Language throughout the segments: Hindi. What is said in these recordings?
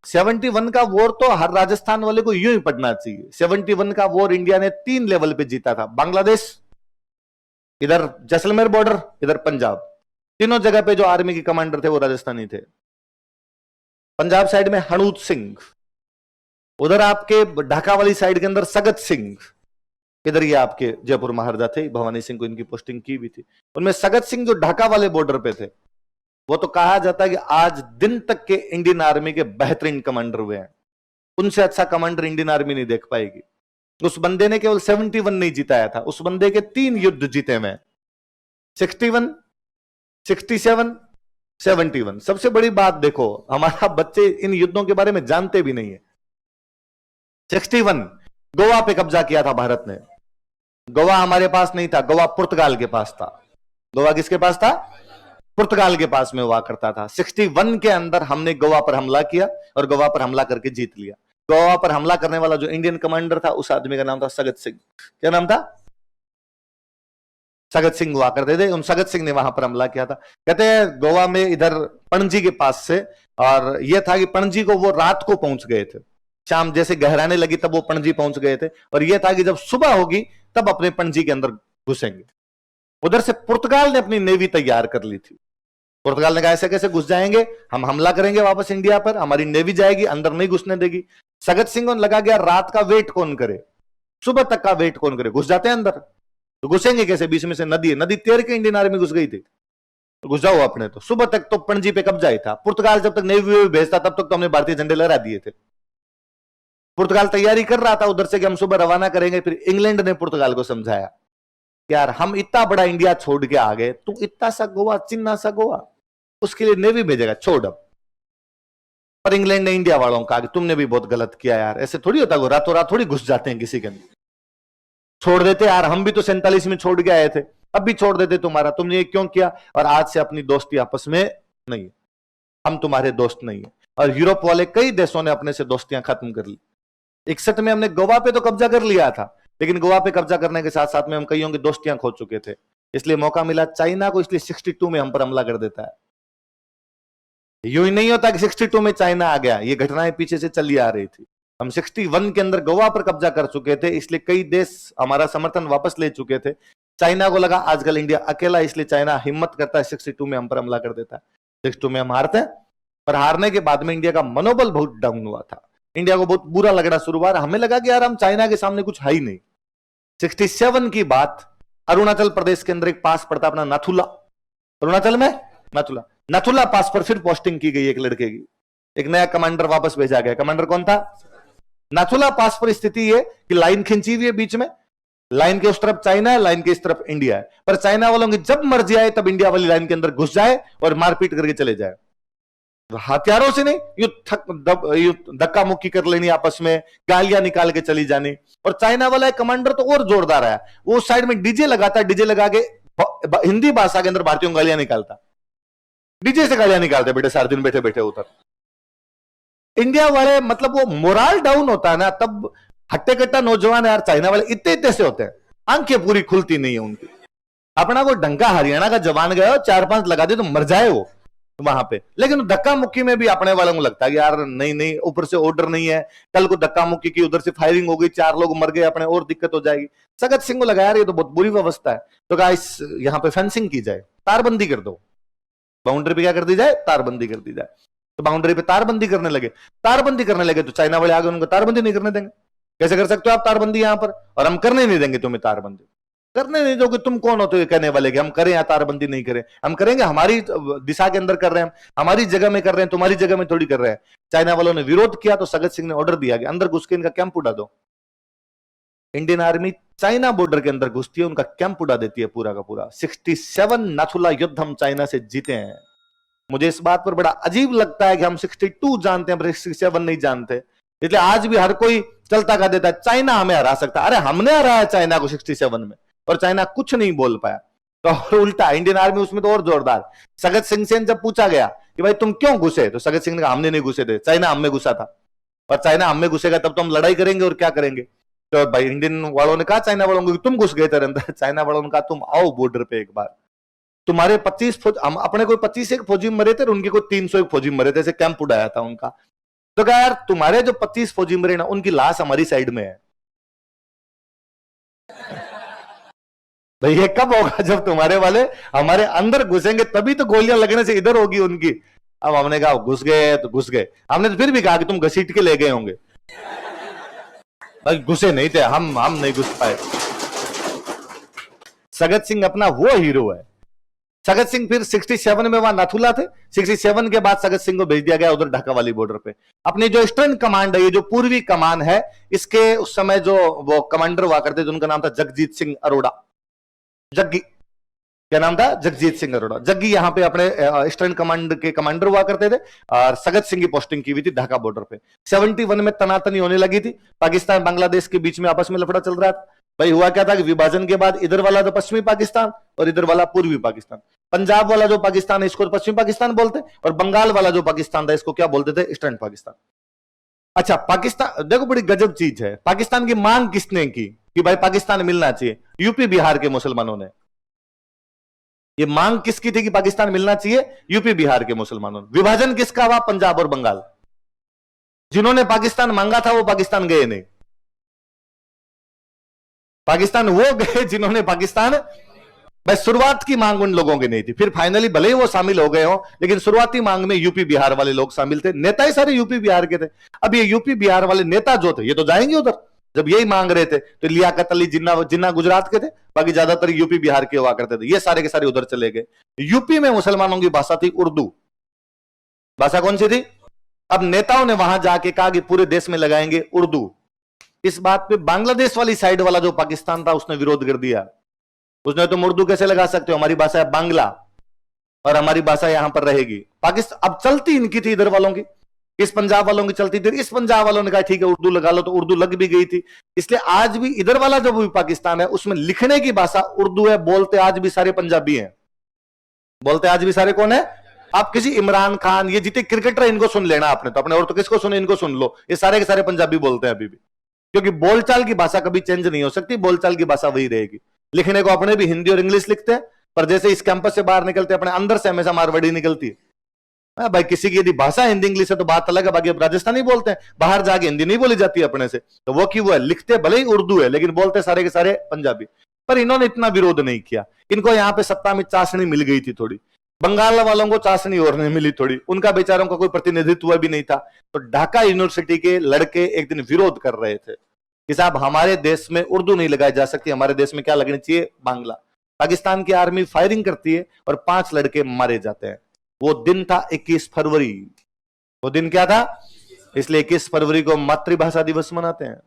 71 का वॉर तो हर राजस्थान वाले को यूं ही पढ़ना चाहिए। 71 का वॉर इंडिया ने 3 लेवल पे जीता था। बांग्लादेश, इधर जैसलमेर बॉर्डर, इधर पंजाब, तीनों जगह पे जो आर्मी के कमांडर थे वो राजस्थानी थे। पंजाब साइड में हनूत सिंह, उधर आपके ढाका वाली साइड के अंदर सगत सिंह, इधर ये आपके जयपुर महाराजा थे, भवानी सिंह को इनकी पोस्टिंग की भी थी। उनमें सगत सिंह जो ढाका वाले बॉर्डर पे थे, वो तो कहा जाता है कि आज दिन तक के इंडियन आर्मी के बेहतरीन कमांडर हुए हैं। उनसे अच्छा कमांडर इंडियन आर्मी नहीं देख पाएगी। उस बंदे ने केवल 71 नहीं जिताया था, उस बंदे के 3 युद्ध जीते हुए, 61, 67, 71। सबसे बड़ी बात देखो, हमारा बच्चे इन युद्धों के बारे में जानते भी नहीं है। 61 गोवा पे कब्जा किया था भारत ने। गोवा हमारे पास नहीं था, गोवा पुर्तगाल के पास था। गोवा किसके पास था? पुर्तगाल के पास में हुआ करता था। 61 के अंदर हमने गोवा पर हमला किया और गोवा पर हमला करके जीत लिया। गोवा पर हमला करने वाला जो इंडियन कमांडर था, उस आदमी का नाम था सगत सिंह। क्या नाम था? सगत सिंह हुआ करते थे। उन सगत सिंह ने वहां पर हमला किया था। कहते हैं गोवा में इधर पणजी के पास से, और यह था कि पणजी को वो रात को पहुंच गए थे। शाम जैसे गहराने लगी तब वो पणजी पहुंच गए थे, और यह था कि जब सुबह होगी तब अपने पणजी के अंदर घुसेंगे। उधर से पुर्तगाल ने अपनी नेवी तैयार कर ली थी। पुर्तगाल ने कहा ऐसे कैसे घुस जाएंगे, हम हमला करेंगे वापस इंडिया पर, हमारी नेवी जाएगी, अंदर नहीं घुसने देगी। सगत सिंह को लगा गया रात का वेट कौन करे, सुबह तक का वेट कौन करे, घुस जाते हैं अंदर तो घुसेंगे कैसे, बीच में से नदी है, नदी तैर के इंडियन आर्मी घुस गई थी, तो घुस जाओ अपने। तो सुबह तक तो पणजी पे कब्जा ही था। पुर्तगाल जब तक नेवी भेजता तब तक तो हमने भारतीय झंडे लहरा दिए थे। पुर्तगाल तैयारी कर रहा था उधर से कि हम सुबह रवाना करेंगे। फिर इंग्लैंड ने पुर्तगाल को समझाया, यार हम इतना बड़ा इंडिया छोड़ के आ गए, तू इतना सा गोवा, चिन्ना सा गोवा, उसके लिए नेवी भेजेगा, छोड़ अब। पर इंग्लैंड ने इंडिया वालों का तुमने भी बहुत गलत किया यार, ऐसे थोड़ी होता, रातों रात थोड़ी घुस जाते हैं किसी के अंदर, छोड़ देते यार, हम भी तो 47 में छोड़ के आए थे, अब भी छोड़ देते तुम्हारा, तुमने ये क्यों किया। और आज से अपनी दोस्ती आपस में नहीं, हम तुम्हारे दोस्त नहीं है। और यूरोप वाले कई देशों ने अपने से दोस्तियां खत्म कर ली। 61 में हमने गोवा पे तो कब्जा कर लिया था, लेकिन गोवा पे कब्जा करने के साथ साथ में हम कईयों की दोस्तियां खो चुके थे। इसलिए मौका मिला चाइना को, इसलिए 62 में हम पर हमला कर देता है। यूं ही नहीं होता कि 62 में चाइना आ गया, ये घटनाएं पीछे से चली आ रही थी। हम 61 के अंदर गोवा पर कब्जा कर चुके थे, इसलिए कई देश हमारा समर्थन वापस ले चुके थे। चाइना को लगा आजकल इंडिया अकेला, इसलिए चाइना हिम्मत करता है 62 में हम पर हमला कर देता है। 62 में हम हारते हैं, पर हारने के बाद में इंडिया का मनोबल बहुत डाउन हुआ था। इंडिया को बहुत बुरा लगना शुरू हुआ, हमें लगा कि यार हम चाइना के सामने कुछ है ही नहीं। 67 की बात, अरुणाचल प्रदेश के अंदर एक पास पड़ता अपना नाथुला, अरुणाचल में नाथुला, नाथुला पास पर फिर पोस्टिंग की गई एक लड़के की, एक नया कमांडर वापस भेजा गया। कमांडर कौन था? नाथुला पास पर स्थिति है कि लाइन खींची हुई है बीच में, लाइन के उस तरफ चाइना है, लाइन के इस तरफ इंडिया है, पर चाइना वालों की जब मर्जी आए तब इंडिया वाली लाइन के अंदर घुस जाए और मारपीट करके चले जाए। हथियारों से नहीं, यू धक्का मुक्की कर लेनी आपस में, गालियां निकाल के चली जानी। और चाइना वाला कमांडर तो और जोरदार है, वो साइड में डीजे लगाता, डीजे लगा के हिंदी भाषा के अंदर भारतीयों गालियां निकालता, डीजे से गालियां निकालते बेटे सारे दिन बैठे बैठे उधर। इंडिया वाले मतलब वो मोरल डाउन होता है ना, तब हट्टे कट्टा नौजवान यार चाइना वाले इतने इतने से होते हैं, आंखें पूरी खुलती नहीं है उनकी। अपना कोई ढंगा हरियाणा का जवान गया 4-5 लगा दे तो मर जाए वो वहां पे, लेकिन धक्का मुक्की में भी अपने वालों को लगता है कि यार नहीं नहीं, ऊपर से ऑर्डर नहीं है, कल को धक्का मुक्की की, उधर से फायरिंग हो गई, 4 लोग मर गए अपने, और दिक्कत हो जाएगी। सगत सिंह को लगा यार ये तो बहुत बुरी व्यवस्था है, तो गाइस यहाँ पे फेंसिंग की जाए, तारबंदी कर दो, बाउंड्री पे क्या कर दी जाए, तारबंदी कर दी जाए। तो बाउंड्री पे तारबंदी करने लगे, तारबंदी करने लगे तो चाइना वाले आगे उनको तारबंदी नहीं करने देंगे। कैसे कर सकते हो आप तारबंदी यहां पर, और हम करने नहीं देंगे तुम्हें तारबंदी, करने नहीं दोगे, तुम कौन होते हो कहने वाले कि हम करें या तारबंदी नहीं करें, हम करेंगे, हमारी दिशा के अंदर कर रहे हैं, हमारी जगह में कर रहे हैं, तुम्हारी जगह में थोड़ी कर रहे हैं। चाइना वालों ने विरोध किया तो सगत सिंह ने ऑर्डर दिया कि अंदर घुस के इनका कैंप उड़ा दो। इंडियन आर्मी चाइना बॉर्डर के अंदर घुसती है, उनका कैंप उड़ा देती है पूरा का पूरा। 67 नाथुला युद्ध हम चाइना से जीते हैं। मुझे इस बात पर बड़ा अजीब लगता है कि हम 62 जानते हैं पर 67 नहीं जानते, इसलिए आज भी हर कोई चलता कर देता है चाइना हमें हरा सकता है। अरे हमने हराया चाइना को 67 में, और चाइना कुछ नहीं बोल पाया। तो और उल्टा इंडियन आर्मी उसमें तो और जोरदार। सगत सिंह से जब पूछा गया कि भाई तुम क्यों घुसे, तो सगत सिंह ने कहा हमने नहीं घुसे थे, चाइना हम में घुसा था, और चाइना हम में घुसेगा तब तो हम लड़ाई करेंगे और क्या करेंगे। तो भाई इंडियन वालों ने कहा चाइना वालों को तुम घुस गए थे अंदर, चाइना वालों ने कहा तुम आओ बॉर्डर पे एक बार, तुम्हारे 25 फौज, हम अपने कोई 25 एक फौजी मरे थे, उनके कोई 300 एक फौजी मरे थे, ऐसे कैंप उड़ाया था उनका। तो कहा यार तुम्हारे जो 25 फौजी मरे ना उनकी लाश हमारी साइड में है। भाई ये कब होगा? जब तुम्हारे वाले हमारे अंदर घुसेंगे तभी तो गोलियां लगने से इधर होगी उनकी। अब हमने कहा घुस गए तो घुस गए, हमने तो फिर भी कहा कि तुम घसीट के ले गए होंगे। भाई घुसे नहीं थे, हम नहीं घुस पाए। सगत सिंह अपना वो हीरो है। सगत सिंह फिर 67 में वहां नाथुला थे। 67 के बाद सगत सिंह को भेज दिया गया उधर ढाका वाली बॉर्डर पे। अपनी जो ईस्टर्न कमांड है, ये जो पूर्वी कमान है, इसके उस समय जो वो कमांडर हुआ करते थे उनका नाम था जगजीत सिंह अरोड़ा। जग्गी, क्या नाम था? जगजीत सिंह अरोड़ा। जग्गी यहाँ पे अपने ईस्टर्न कमांड के कमांडर हुआ करते थे और सगत सिंह की पोस्टिंग की हुई थी ढाका बॉर्डर पे। 71 में तनातनी होने लगी थी, पाकिस्तान बांग्लादेश के बीच में आपस में लफड़ा चल रहा था। भाई हुआ क्या था कि विभाजन के बाद इधर वाला तो पश्चिमी पाकिस्तान और इधर वाला पूर्वी पाकिस्तान। पंजाब वाला जो पाकिस्तान है इसको पश्चिमी पाकिस्तान बोलते, और बंगाल वाला जो पाकिस्तान था इसको क्या बोलते थे? ईस्टर्न पाकिस्तान। अच्छा, पाकिस्तान देखो बड़ी गजब चीज है। पाकिस्तान की मांग किसने की कि भाई पाकिस्तान मिलना चाहिए? यूपी बिहार के मुसलमानों ने। ये मांग किसकी थी कि पाकिस्तान मिलना चाहिए? यूपी बिहार के मुसलमानों ने। विभाजन किसका हुआ? पंजाब और बंगाल। जिन्होंने पाकिस्तान मांगा था वो पाकिस्तान गए नहीं। पाकिस्तान वो गए जिन्होंने पाकिस्तान, भाई शुरुआत की मांग उन लोगों की नहीं थी। फिर फाइनली भले ही वो शामिल हो गए हो, लेकिन शुरुआती मांग में यूपी बिहार वाले लोग शामिल थे। नेता ही सारे यूपी बिहार के थे। अब ये यूपी बिहार वाले नेता जो थे ये तो जाएंगे उधर। जब यही मांग रहे थे तो लियाकत अली जिन्ना गुजरात के थे, बाकी ज्यादातर यूपी बिहार के हुआ करते थे। ये सारे के सारे उधर चले गए। यूपी में मुसलमानों की भाषा थी उर्दू। भाषा कौन सी थी? अब नेताओं ने वहां जाके कहा कि पूरे देश में लगाएंगे उर्दू। इस बात पे बांग्लादेश वाली साइड वाला जो पाकिस्तान था उसने विरोध कर दिया। उसने, तुम उर्दू कैसे लगा सकते हो? हमारी भाषा है बांग्ला और हमारी भाषा यहां पर रहेगी। पाकिस्तान अब चलती इनकी थी, इधर वालों की, इस पंजाब वालों की चलती थी। इस पंजाब वालों ने कहा ठीक है उर्दू लगा लो, तो उर्दू लग भी गई थी। इसलिए आज भी इधर वाला जो भी पाकिस्तान है उसमें लिखने की भाषा उर्दू है, बोलते आज भी सारे पंजाबी हैं। बोलते आज भी सारे कौन है? आप किसी इमरान खान, ये जितने क्रिकेटर इनको सुन लेना आपने, तो अपने और तो किसको सुने, इनको सुन लो, ये सारे के सारे पंजाबी बोलते हैं अभी भी। क्योंकि बोलचाल की भाषा कभी चेंज नहीं हो सकती, बोलचाल की भाषा वही रहेगी। लिखने को अपने भी हिंदी और इंग्लिश लिखते हैं, पर जैसे इस कैंपस से बाहर निकलते हैं अपने अंदर से हमेशा मारवाड़ी निकलती है। भाई किसी की यदि भाषा हिंदी इंग्लिश है तो बात अलग है, बाकी अब राजस्थानी बोलते हैं, बाहर जाके हिंदी नहीं बोली जाती अपने से, तो वो क्यों है? लिखते भले ही उर्दू है लेकिन बोलते सारे के सारे पंजाबी। पर इन्होंने इतना विरोध नहीं किया। इनको यहाँ पे सत्ता में चाशनी मिल गई थी थोड़ी, बंगाल वालों को चाशनी और नहीं मिली थोड़ी, उनका बेचारों का कोई प्रतिनिधित्व भी नहीं था। तो ढाका यूनिवर्सिटी के लड़के एक दिन विरोध कर रहे थे कि साहब हमारे देश में उर्दू नहीं लगाई जा सकती, हमारे देश में क्या लगनी चाहिए? बांग्ला। पाकिस्तान की आर्मी फायरिंग करती है और 5 लड़के मारे जाते हैं। वो दिन था 21 फरवरी। वो दिन क्या था? इसलिए 21 फरवरी को मातृभाषा दिवस मनाते हैं।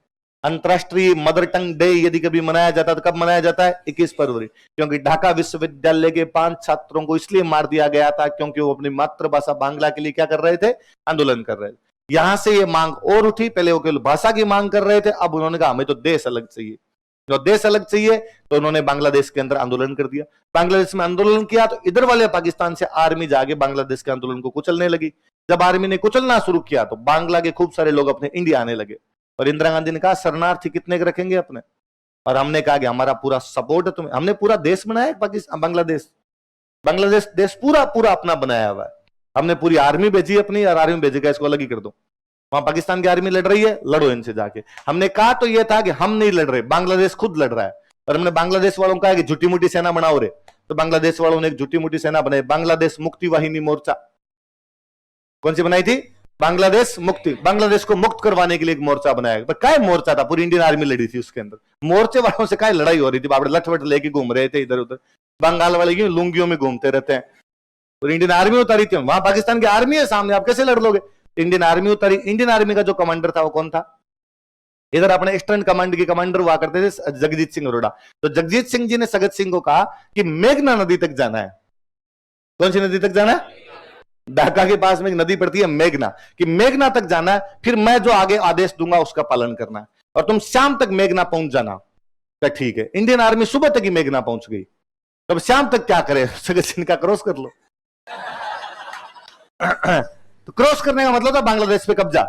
अंतरराष्ट्रीय मदर टंग डे यदि कभी मनाया जाता है तो कब मनाया जाता है? 21 फरवरी। क्योंकि ढाका विश्वविद्यालय के 5 छात्रों को इसलिए मार दिया गया था क्योंकि वो अपनी मातृभाषा बांग्ला के लिए क्या कर रहे थे? आंदोलन कर रहे थे। यहां से ये मांग और उठी। पहले वो केवल भाषा की मांग कर रहे थे, अब उन्होंने कहा हमें तो देश अलग चाहिए। जो देश अलग चाहिए तो उन्होंने बांग्लादेश के अंदर आंदोलन कर दिया। बांग्लादेश में आंदोलन किया तो इधर वाले पाकिस्तान से आर्मी जाके बांग्लादेश के आंदोलन को कुचलने लगी। जब आर्मी ने कुचलना शुरू किया तो बांग्ला के खूब सारे लोग अपने इंडिया आने लगे, और इंदिरा गांधी ने कहा शरणार्थी कितने के रखेंगे अपने? और हमने कहा कि हमारा पूरा सपोर्ट है तुम्हें। हमने पूरा देश बनाया पाकिस्तान, बांग्लादेश देश पूरा पूरा अपना बनाया हुआ है। हमने पूरी आर्मी भेजी अपनी, और आर्मी भेजेगा इसको अलग ही कर दो। वहां पाकिस्तान की आर्मी लड़ रही है, लड़ो इनसे जाके। हमने कहा तो यह था कि हम नहीं लड़ रहे, बांग्लादेश खुद लड़ रहा है। और हमने बांग्लादेश वालों को कहा कि झूठी मूठी सेना बनाओ रे, तो बांग्लादेश वालों ने एक झूठी मूठी सेना बनाई, बांग्लादेश मुक्ति वाहिनी मोर्चा। कौन सी बनाई थी? बांग्लादेश मुक्ति। बांग्लादेश को मुक्त करवाने के लिए एक मोर्चा बनाया। पर क्या मोर्चा था? पूरी इंडियन आर्मी लड़ी थी उसके अंदर। मोर्चे वालों से क्या लड़ाई हो रही थी? बाबड़े लठवट लेके घूम रहे थे इधर उधर। बंगाल वाले क्यों लुंगियों में घूमते रहते हैं? पूरी इंडियन आर्मी उतारी थी वहां। पाकिस्तान की आर्मी है सामने, आप कैसे लड़ लोगे? इंडियन आर्मी उतारी। इंडियन आर्मी का जो कमांडर था वो कौन था? इधर अपने ईस्टर्न कमांड के कमांडर हुआ करते थे जगजीत सिंह अरोड़ा। तो जगजीत सिंह जी ने सगत सिंह को कहा कि मेघना नदी तक जाना है। कौन सी नदी तक जाना है? ढाका के पास में एक नदी पड़ती है मेघना, कि मेघना तक जाना है, फिर मैं जो आगे आदेश दूंगा उसका पालन करना है, और तुम शाम तक मेघना पहुंच जाना। तो ठीक है। इंडियन आर्मी सुबह तक ही मेघना पहुंच गई, तो शाम तक क्या करे? सगत सिंह का क्रॉस कर लो। तो क्रॉस करने का मतलब था बांग्लादेश पे कब्जा।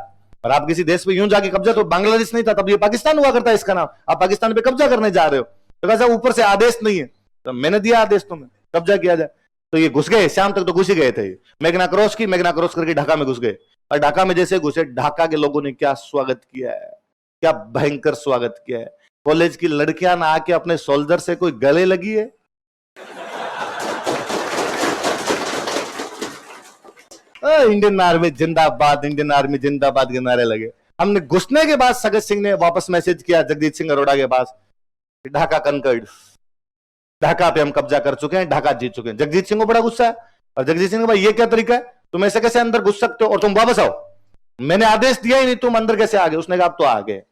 और आप किसी देश पे यूं जाके कब्जा, तो बांग्लादेश नहीं था तब, ये पाकिस्तान हुआ करता है इसका नाम। आप पाकिस्तान पे कब्जा करने जा रहे हो, तो कैसा ऊपर से आदेश नहीं है, तो मैंने दिया आदेश तुम्हें कब्जा किया जाए। तो ये घुस गए, शाम तक तो घुस ही गए थे। मेघना क्रॉस की, मेघना क्रॉस करके ढाका में घुस गए। और ढाका में जैसे घुसे, ढाका के लोगों ने क्या स्वागत किया है, क्या भयंकर स्वागत किया है। कॉलेज की लड़कियां ना आके अपने सोल्जर से कोई गले लगी है। इंडियन आर्मी जिंदाबाद, इंडियन आर्मी जिंदाबाद के नारे लगे। हमने घुसने के बाद सगत सिंह ने वापस मैसेज किया जगजीत सिंह अरोड़ा के पास, ढाका कंकर्ड, ढाका पे हम कब्जा कर चुके हैं, ढाका जीत चुके हैं। जगजीत सिंह को बड़ा गुस्सा है और जगजीत सिंह ने भाई ये क्या तरीका है, तुम ऐसे कैसे अंदर घुस सकते हो और तुम वापस आओ, मैंने आदेश दिया ही नहीं, तुम अंदर कैसे आ गए। उसने कहा अब तो आ गए।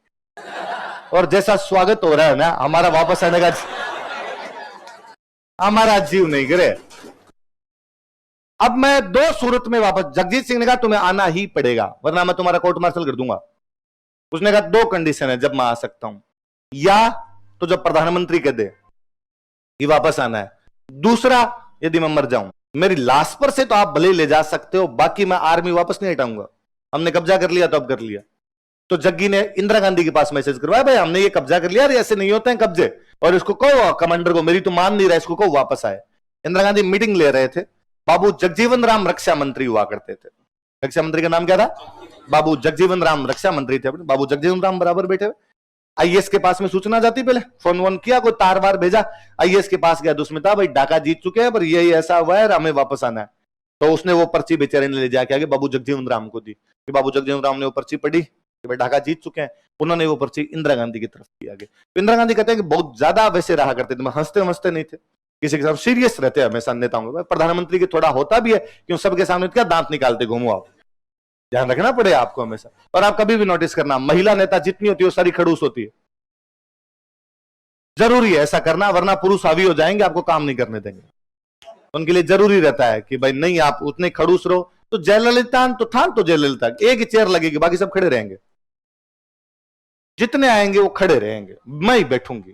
और जैसा स्वागत हो रहा है ना हमारा वापस आने का, हमारा जीव नहीं गिरे। अब मैं दो सूरत में वापस, जगजीत सिंह ने कहा तुम्हें आना ही पड़ेगा वरना मैं तुम्हारा कोर्ट मार्शल कर दूंगा। उसने कहा दो कंडीशन है जब मैं आ सकता हूं, या तो जब प्रधानमंत्री कह दे कि वापस आना है, दूसरा यदि मैं मर जाऊं। मेरी लाश पर से तो आप भले ले जा सकते हो, बाकी मैं आर्मी वापस नहीं हटाऊंगा। हमने कब्जा कर लिया तो अब कर लिया। तो जग्गी ने इंदिरा गांधी के पास मैसेज करवाया, भाई हमने ये कब्जा कर लिया, ऐसे नहीं होते हैं कब्जे, और इसको कहो कमांडर को, मेरी तो मान नहीं रहा, इसको कहो वापस आए। इंदिरा गांधी मीटिंग ले रहे थे, बाबू जगजीवन राम रक्षा मंत्री हुआ करते थे। रक्षा मंत्री का नाम क्या था? बाबू जगजीवन राम रक्षा मंत्री थे अपने। बाबू जगजीवन राम बराबर बैठे हुए, आईएएस के पास में सूचना जाती, पहले फोन वोन किया, कोई तार वार भेजा, आईएएस के पास गया, दुष्मिता भाई ढाका जीत चुके हैं पर ये ऐसा हुआ है, हमें वापस आना है। तो उसने वो पर्ची बेचारे ने ले जाके आगे बाबू जगजीवन राम को दी, कि बाबू जगजीवन राम ने वो पर्ची पढ़ी कि भाई ढाका जीत चुके हैं। उन्होंने वो पर्ची इंदिरा गांधी की तरफ दी आगे। तो इंदिरा गांधी कहते हैं कि बहुत ज्यादा वैसे रहा करते थे, हंसते वंसते नहीं थे, किसी के साथ सीरियस रहते हैं हमेशा नेताओं के। प्रधानमंत्री की थोड़ा होता भी है क्यों, सबके सामने क्या दांत निकालते घूमो, आप ध्यान रखना पड़े आपको हमेशा। और आप कभी भी नोटिस करना, महिला नेता जितनी होती है वो सारी खड़ूस होती है, जरूरी है ऐसा करना, वरना पुरुष हावी हो जाएंगे, आपको काम नहीं करने देंगे। उनके लिए जरूरी रहता है कि भाई नहीं आप उतने खड़ूस रहो। तो जयललिता तो था, तो जयललिता एक ही चेयर लगेगी, बाकी सब खड़े रहेंगे, जितने आएंगे वो खड़े रहेंगे, मैं ही बैठूंगी।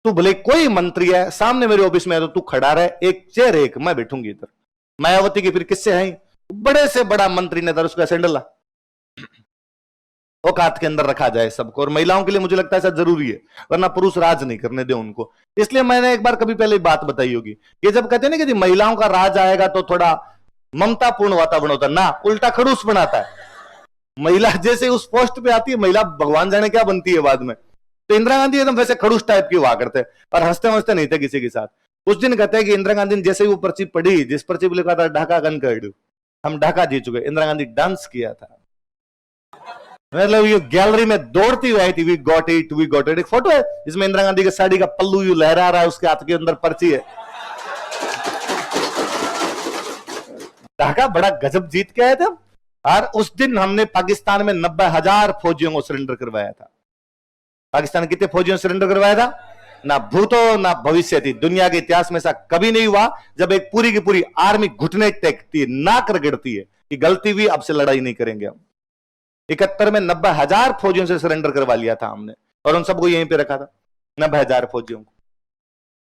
तू भले कोई मंत्री है सामने मेरे ऑफिस में है तो तू खड़ा रहे, एक चेयर एक, मैं बैठूंगी इधर। मायावती की फिर किससे है, बड़े से बड़ा मंत्री नेता, उसका सैंडल औकात के अंदर रखा जाए सबको। और महिलाओं के लिए मुझे लगता है ऐसा जरूरी है, वरना पुरुष राज नहीं करने दे उनको। इसलिए मैंने एक बार कभी पहले बात बताई होगी कि जब कहते हैं ना कि महिलाओं का राज आएगा तो थोड़ा ममतापूर्ण वातावरण होता है, ना उल्टा खड़ूस बनाता है। महिला जैसे उस पोस्ट पे आती है, महिला भगवान जाने क्या बनती है बाद में। तो इंदिरा गांधी एकदम वैसे खड़ूस टाइप की हुआ करते और हंसते हंसते नहीं थे किसी के साथ। उस दिन कहते हैं कि इंदिरा गांधी ने जैसे ही वो पर्ची पढ़ी, जिस पर्ची पर लिखा था ढाका कंकर्ड, हम ढाका जीत चुके, इंदिरा गांधी डांस किया था। मतलब ये गैलरी में दौड़ती हुई आई थी, we got it, we got it. एक फोटो है जिसमें इंदिरा गांधी के साड़ी का पल्लू यू लहरा रहा है, उसके हाथ के अंदर पर्ची है। ढाका बड़ा गजब जीत के आए थे। और उस दिन हमने पाकिस्तान में 90,000 फौजियों को सरेंडर करवाया था। पाकिस्तान ने कितने फौजियों सरेंडर करवाया था? ना भूतो ना भविष्य थी, दुनिया के इतिहास में ऐसा कभी नहीं हुआ जब एक पूरी की पूरी आर्मी घुटने टेकती है, नाक रगड़ती है कि गलती हुई, अब से लड़ाई नहीं करेंगे हम। 71 में 90,000 फौजियों से सरेंडर करवा लिया था हमने, और उन सबको यहीं पे रखा था, 90,000 फौजियों को।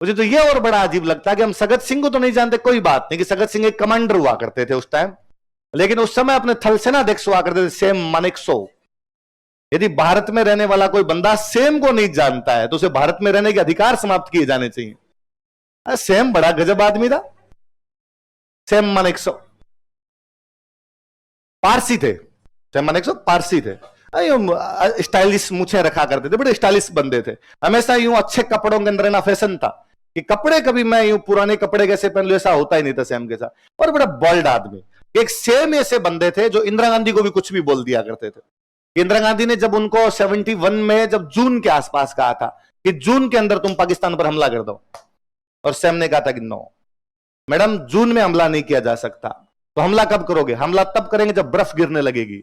मुझे तो ये और बड़ा अजीब लगता है कि हम सगत सिंह को तो नहीं जानते, कोई बात नहीं कि सगत सिंह एक कमांडर हुआ करते थे उस टाइम, लेकिन उस समय अपने थल सेनाध्यक्ष हुआ करते थे सेम मानेकशॉ। यदि भारत में रहने वाला कोई बंदा सेम को नहीं जानता है तो उसे भारत में रहने के अधिकार समाप्त किए जाने चाहिए। सेम बड़ा गजब आदमी था, सेम मानेकशॉ पारसी थे, सेम मानेकशॉ पारसी थे, स्टाइलिश मूछें रखा करते थे, बड़े स्टाइलिश बंदे थे। हमेशा यूं अच्छे कपड़ों के अंदर ना फैशन था कि कपड़े कभी मैं यूं पुराने कपड़े कैसे पहन लूं, ऐसा होता ही नहीं था सेम के साथ। और बड़ा बोल्ड आदमी, एक सेम ऐसे बंदे थे जो इंदिरा गांधी को भी कुछ भी बोल दिया करते थे। इंदिरा गांधी ने जब उनको 71 में जब जून के आसपास कहा था कि जून के अंदर तुम पाकिस्तान पर हमला कर दो, और सैम ने कहा था कि नो मैडम, जून में हमला नहीं किया जा सकता। तो हमला कब करोगे? हमला तब करेंगे जब बर्फ गिरने लगेगी,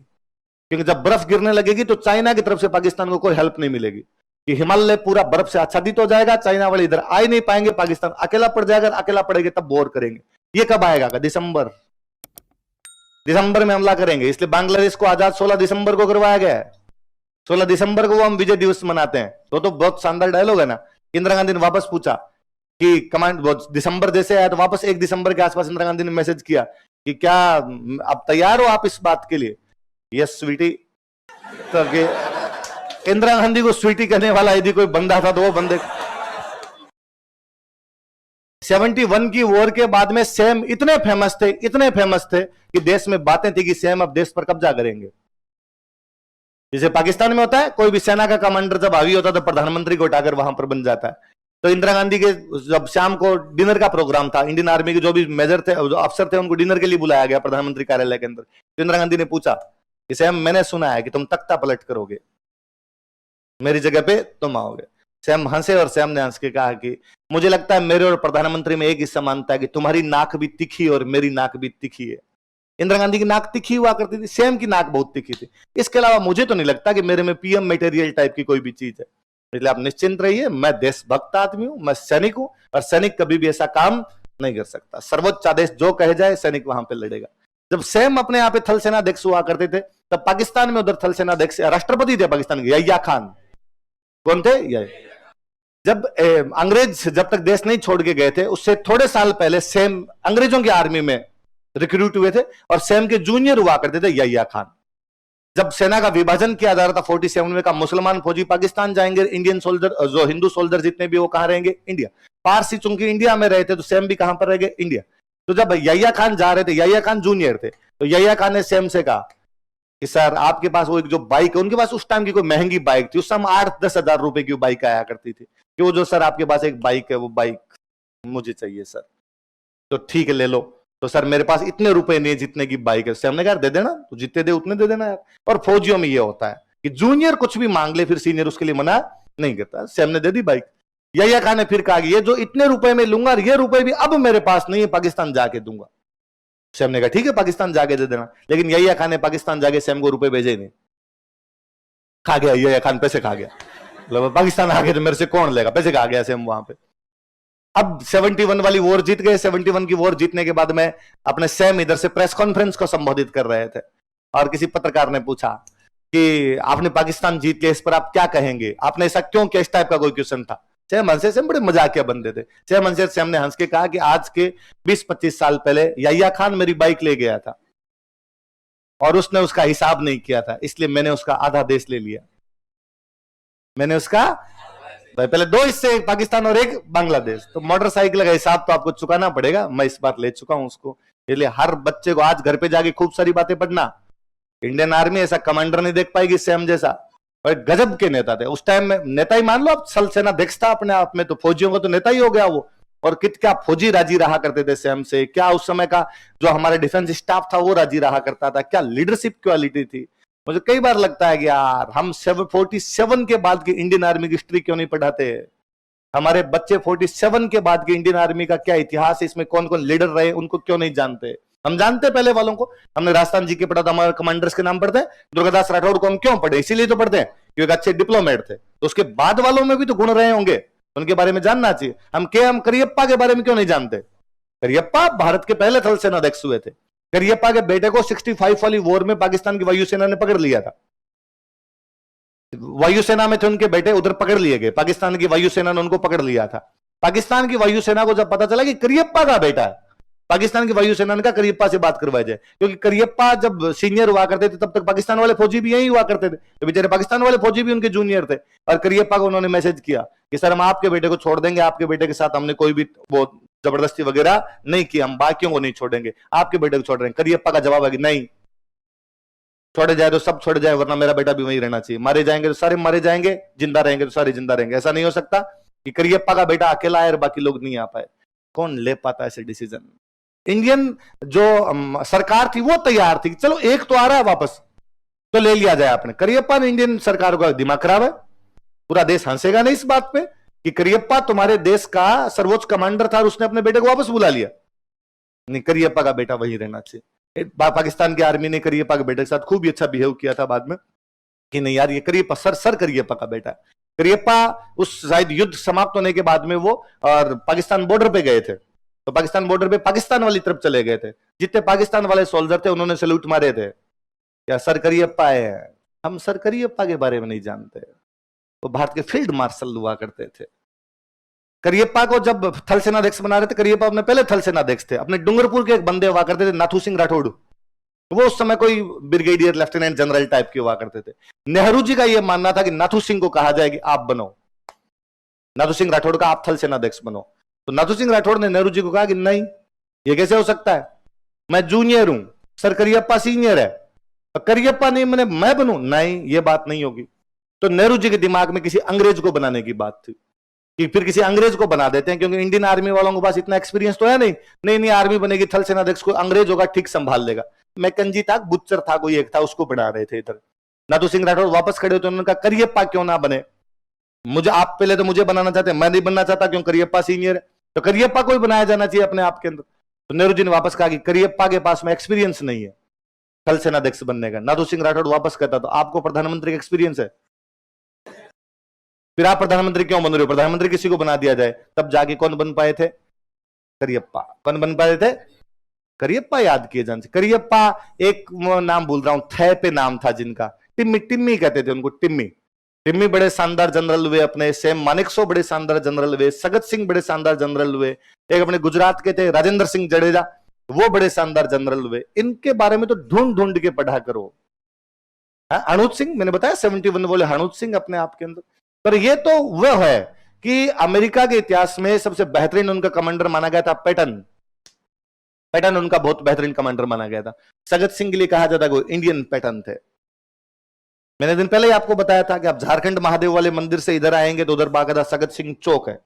क्योंकि जब बर्फ गिरने लगेगी तो चाइना की तरफ से पाकिस्तान को कोई हेल्प नहीं मिलेगी, कि हिमालय पूरा बर्फ से आच्छादित हो जाएगा, चाइना वाले इधर आ ही नहीं पाएंगे, पाकिस्तान अकेला पड़ जाएगा, अकेला पड़ेगा तब वॉर करेंगे। ये कब आएगा? दिसंबर में हमला करेंगे। इसलिए बांग्लादेश को आजाद 16 दिसंबर को करवाया गया है। 16 दिसंबर को वो हम विजय दिवस मनाते हैं। तो बहुत शानदार डायलॉग है ना। इंदिरा गांधी ने वापस पूछा कि कमांड दिसंबर जैसे आया, तो वापस 1 दिसंबर के आसपास इंदिरा गांधी ने मैसेज किया कि क्या आप तैयार हो आप इस बात के लिए? यस स्वीटी। तो इंदिरा गांधी को स्वीटी कहने वाला यदि कोई बंदा था तो वो बंदे 71 की वॉर के बाद में सैम इतने फेमस थे कि देश में बातें थी कि सैम अब देश पर कब्जा करेंगे। जैसे पाकिस्तान में होता है, कोई भी सेना का कमांडर जब हावी होता है तो प्रधानमंत्री को उठाकर वहां पर बन जाता है। तो इंदिरा गांधी के जब शाम को डिनर का प्रोग्राम था, इंडियन आर्मी के जो भी मेजर थे, जो अफसर थे, उनको डिनर के लिए बुलाया गया प्रधानमंत्री कार्यालय के अंदर। तो इंदिरा गांधी ने पूछा कि सैम, मैंने सुना है कि तुम तख्ता पलट करोगे, मेरी जगह पे तुम आओगे। सैम हंसे और सैम ने हंस के कहा कि मुझे लगता है मेरे और प्रधानमंत्री में एक ही समानता है कि तुम्हारी नाक भी तीखी और मेरी नाक भी तीखी है। इंदिरा गांधी की नाक तीखी हुआ करती थी, सैम की नाक बहुत तीखी थी। इसके अलावा मुझे तो नहीं लगता कि मेरे में पीएम मटेरियल टाइप की कोई भी चीज है। इसलिए आप निश्चिंत रहिए, मैं देशभक्त आदमी हूं, मैं सैनिक हूं, और सैनिक कभी भी ऐसा काम नहीं कर सकता। सर्वोच्च आदेश जो कहे जाए, सैनिक वहां पे लड़ेगा। जब सैम अपने यहाँ पे थल सेना अध्यक्ष हुआ करते थे, तब पाकिस्तान में उधर थल सेना अध्यक्ष राष्ट्रपति थे पाकिस्तान के, यहिया खान। कौन थे? जब अंग्रेज जब तक देश नहीं छोड़ के गए थे, उससे थोड़े साल पहले सैम अंग्रेजों की आर्मी में रिक्रूट हुए थे, और सैम के जूनियर हुआ करते थे यहिया खान। जब सेना का विभाजन किया जा रहा था 47 में, का मुसलमान फौजी पाकिस्तान जाएंगे, इंडियन सोल्जर, जो हिंदू सोल्जर जितने भी, वो कहां रहेंगे? इंडिया। पारसी चूंकि इंडिया में रहे थे, तो सैम भी कहां पर रह गए? इंडिया। तो जब यहिया खान जा रहे थे, यहिया खान जूनियर थे, तो यहिया खान ने सैम से कहा कि सर, आपके पास वो एक जो बाइक है, उनके पास उस टाइम की कोई महंगी बाइक थी, उस समय 8-10 हजार रुपए की बाइक आया करती थी, कि वो जो सर आपके पास एक बाइक है, वो बाइक मुझे चाहिए सर। तो ठीक है, ले लो। तो सर मेरे पास इतने रुपए नहीं है जितने की बाइक है। सैम ने कहा दे देना, तो जितने दे उतने दे देना यार। और फौजियों में ये होता है कि जूनियर कुछ भी मांग ले, फिर सीनियर उसके लिए मना नहीं करता। सैम ने दे दी बाइक। यहिया खान ने फिर कहा कि ये जो इतने रुपए में लूंगा, ये रुपए भी अब मेरे पास नहीं है, पाकिस्तान जाके दूंगा। सैम ने कहा ठीक है, पाकिस्तान जाके दे देना। लेकिन यहिया खान ने पाकिस्तान जाके सैम को रुपए भेजे नहीं। खा गया यहिया खान, पैसे खा गया। मतलब पाकिस्तान आगे तो मेरे से कौन लेगा, पैसे खा गया सैम वहां पे। अब 71 वाली वॉर जीत गए। 71 की वॉर जीतने के बाद में अपने सैम इधर से प्रेस कॉन्फ्रेंस को संबोधित कर रहे थे, और किसी पत्रकार ने पूछा कि आपने पाकिस्तान जीत के, इस पर आप क्या कहेंगे, आपने ऐसा क्यों किया? इस टाइप का कोई क्वेश्चन था। सैम हंसे। सैम बड़े मजाकिया बंदे थे। सैम ने हंस के कहा कि आज के 20-25 साल पहले यहिया खान मेरी बाइक ले गया था, और उसने उसका हिसाब नहीं किया था, इसलिए मैंने उसका आधा देश ले लिया। मैंने उसका पहले 2 हिस्से, एक पाकिस्तान और एक बांग्लादेश। तो मोटरसाइकिल का हिसाब तो आपको चुकाना पड़ेगा, मैं इस बार ले चुका हूं उसको। इसलिए हर बच्चे को आज घर पे जाके खूब सारी बातें पढ़ना। इंडियन आर्मी ऐसा कमांडर नहीं देख पाएगी सैम जैसा, और गजब के नेता थे उस टाइम में। नेता ही मान लो, अब थल सेना अध्यक्ष था अपने आप में, तो फौजियों को तो नेता ही हो गया वो। और क्या फौजी राजी रहा करते थे सैम से, क्या उस समय का जो हमारे डिफेंस स्टाफ था वो राजी रहा करता था, क्या लीडरशिप क्वालिटी थी। मुझे कई बार लगता है कि यार हम 47 के बाद की इंडियन आर्मी की हिस्ट्री क्यों नहीं पढ़ाते? हमारे बच्चे 47 के बाद की इंडियन आर्मी का क्या इतिहास है, इसमें कौन कौन लीडर रहे, उनको क्यों नहीं जानते? हम जानते पहले वालों को, हमने राजस्थान जी के पढ़ा था, हमारे कमांडर्स के नाम पढ़ते हैं। दुर्गादास राठौड़ को हम क्यों पढ़े? इसीलिए तो पढ़ते हैं क्योंकि अच्छे डिप्लोमेट थे। तो उसके बाद वालों में भी तो गुण रहे होंगे, उनके बारे में जानना चाहिए। हम करियप्पा के बारे में क्यों नहीं जानते? करियप्पा भारत के पहले थल सेना अध्यक्ष हुए थे। करियप्पा के बेटे को 65 वाली वॉर में पाकिस्तान की वायुसेना ने पकड़ लिया था। वायुसेना में थे उनके बेटे, उधर पकड़ लिए गए, पाकिस्तान की वायुसेना ने उनको पकड़ लिया था। पाकिस्तान की वायुसेना को जब पता चला कि करियप्पा का बेटा है, पाकिस्तान की वायुसेना ने कहा करियप्पा से बात करवाई जाए, क्योंकि करियप्पा जब सीनियर हुआ करते थे तब तक पाकिस्तान वाले फौजी भी यही हुआ करते थे, तो बेचारे पाकिस्तान वाले फौजी भी उनके जूनियर थे। और करियप्पा को उन्होंने मैसेज किया कि सर हम आपके बेटे को छोड़ देंगे, आपके बेटे के साथ हमने कोई भी वो जबरदस्ती वगैरह नहीं की, हम बाकियों को नहीं छोड़ेंगे, आपके बेटे को छोड़ रहे हैं। करियप्पा का जवाब है कि नहीं, छोड़े जाए तो सब छोड़ जाए, वरना मेरा बेटा भी वहीं रहना चाहिए। मारे जाएंगे तो सारे मारे जाएंगे, जिंदा रहेंगे तो सारे जिंदा रहेंगे। ऐसा नहीं हो सकता कि करियप्पा का बेटा अकेला आए और बाकी लोग नहीं आ पाए। कौन ले पाता ऐसे डिसीजन? इंडियन जो सरकार थी वो तैयार थी, चलो एक तो आ रहा है वापस, तो ले लिया जाए आपने। करियप्पा ने इंडियन सरकार का दिमाग खराब है। पूरा देश हंसेगा नहीं इस बात पे कि करियप्पा तुम्हारे देश का सर्वोच्च कमांडर था और उसने अपने बेटे को वापस बुला लिया। नहीं, करियप्पा का बेटा वहीं रहना चाहिए। पाकिस्तान की आर्मी ने करियप्पा के बेटे के साथ खूब ही अच्छा बिहेव किया था बाद में, कि नहीं यार ये करियप्पा सर करियप्पा का बेटा है। करियप्पा उस शायद युद्ध समाप्त होने के बाद में वो और पाकिस्तान बॉर्डर पे गए थे, तो पाकिस्तान बॉर्डर पे पाकिस्तान वाली तरफ चले गए थे। जितने पाकिस्तान वाले सोल्जर थे उन्होंने सैल्यूट मारे थे, क्या सर करियप्पा है। हम सर करियप्पा के बारे में नहीं जानते। वो भारत के फील्ड मार्शल हुआ करते थे। करियप्पा को जब थल सेना अध्यक्ष बना रहे थे, करियप्पा अपने पहले थल सेना अध्यक्ष थे। अपने डूंगरपुर के एक बंदे हुआ करते थे, नाथू सिंह राठौड़, वो उस समय कोई ब्रिगेडियर लेफ्टिनेंट जनरल टाइप के हुआ करते थे। नेहरू जी का यह मानना था कि नाथू सिंह को कहा जाए कि आप बनो, नाथू सिंह राठौड़ का आप थल सेना अध्यक्ष बनो। तो नाथू सिंह राठौड़ ने नेहरू जी को कहा कि नहीं, ये कैसे हो सकता है, मैं जूनियर हूं, सर करियप्पा सीनियर है, करियप्पा नहीं मैं बनूं, नहीं ये बात नहीं होगी। तो नेहरू जी के दिमाग में किसी अंग्रेज को बनाने की बात थी कि फिर किसी अंग्रेज को बना देते हैं, क्योंकि इंडियन आर्मी वालों के पास इतना एक्सपीरियंस तो है नहीं, नहीं आर्मी बनेगी थल सेनाध्यक्ष को अंग्रेज होगा ठीक संभाल लेगा। मैकेंजी था, बुच्चर था, कोई एक था, उसको बना रहे थे इधर। नाथू सिंह राठौड़ वापस खड़े होते, उन्होंने कहा करियप्पा क्यों ना बने, मुझे आप पहले तो मुझे बनाना चाहते हैं, मैं नहीं बनना चाहता, क्यों, करियप्पा सीनियर है, तो करियप्पा को ही बनाया जाना चाहिए अपने आप के अंदर। तो नेहरू जी ने वापस कहा कि करियप्पा के पास में एक्सपीरियंस नहीं है थल सेनाध्यक्ष बनने का। नाथू सिंह राठौड़ वापस कहता तो आपको प्रधानमंत्री का एक्सपीरियंस है, फिर आप प्रधानमंत्री क्यों बन रहे हो, प्रधानमंत्री किसी को बना दिया जाए। तब जाके कौन बन पाए थे, करियप्पा। कौन बन पाए थे, करियप्पा। याद किए जान से करियप्पा, एक नाम भूल रहा हूं, थे पे नाम था जिनका, टिम्मी, टिम्मी कहते थे उनको, टिम्मी। टिम्मी बड़े शानदार जनरल हुए अपने, सेम मानेकशॉ बड़े शानदार जनरल हुए, सगत सिंह बड़े शानदार जनरल हुए, एक अपने गुजरात के थे राजेंद्र सिंह जडेजा, वो बड़े शानदार जनरल हुए। इनके बारे में तो ढूंढ ढूंढ के पढ़ा करो। हनूत सिंह, मैंने बताया 71 बोले हनूत सिंह अपने आप के अंदर। पर ये तो वह है कि अमेरिका के इतिहास में सबसे बेहतरीन उनका कमांडर माना गया था पैटन। पैटन उनका बहुत बेहतरीन कमांडर माना गया था। सगत सिंह के लिए कहा जाता है वो इंडियन पैटन थे। मैंने दिन पहले ही आपको बताया था कि आप झारखंड महादेव वाले मंदिर से इधर आएंगे तो उधर बाकायदा सगत सिंह चौक है।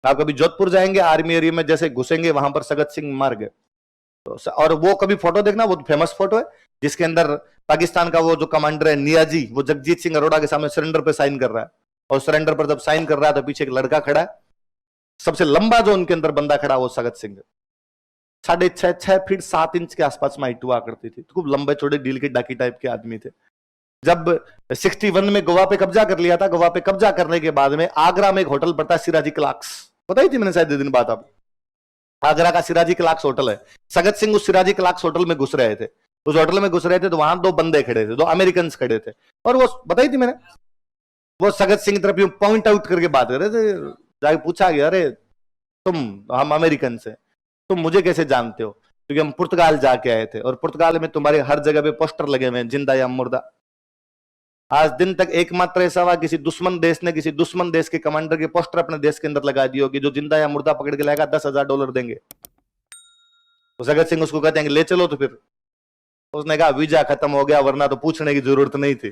आप कभी जोधपुर जाएंगे, आर्मी एरिया में जैसे घुसेंगे वहां पर सगत सिंह मार्ग है। तो और वो कभी फोटो देखना, वो फेमस फोटो है जिसके अंदर पाकिस्तान का वो जो कमांडर है नियाजी, वो जगजीत सिंह अरोड़ा के सामने सरेंडर पे साइन कर रहा है, और सरेंडर पर जब साइन कर रहा है तो पीछे एक लड़का खड़ा है, सबसे लंबा जो उनके अंदर बंदा खड़ा वो सगत सिंह है। 6.5 फीट 7 इंच के आसपास में हाइट हुआ करती थी, तो खूब लंबे चौड़े डील के डाकी टाइप के आदमी थे। जब 61 में गोवा पे कब्जा कर लिया था, गोवा पे कब्जा करने के बाद में आगरा में एक होटल पड़ता है सिराजी क्लाक्स, बताई थी मैंने शायद दिन बात। आप आगरा का सिराजी क्लाक्स होटल है, सगत सिंह उस सिराजी क्लाक्स होटल में घुस रहे थे। उस होटल में घुस रहे थे तो वहां 2 बंदे खड़े थे, 2 अमेरिकन खड़े थे, और वो बताई थी मैंने, वो सगत सिंह की तरफ यूं पॉइंट आउट करके बात कर रहे थे। जाके पूछा गया, अरे हम अमेरिकन से, तुम मुझे कैसे जानते हो, क्योंकि हम पुर्तगाल जाके आए थे और पुर्तगाल में तुम्हारे हर जगह पे पोस्टर लगे हुए हैं, जिंदा या मुर्दा। आज दिन तक एकमात्र ऐसा हुआ किसी दुश्मन देश ने किसी दुश्मन देश के कमांडर के पोस्टर अपने देश के अंदर लगा दिए होगी, जो जिंदा या मुर्दा पकड़ के लाएगा $10,000 देंगे। तो सगत सिंह उसको कहते हैं कि ले चलो, तो फिर उसने कहा वीजा खत्म हो गया, वरना तो पूछने की जरूरत नहीं थी।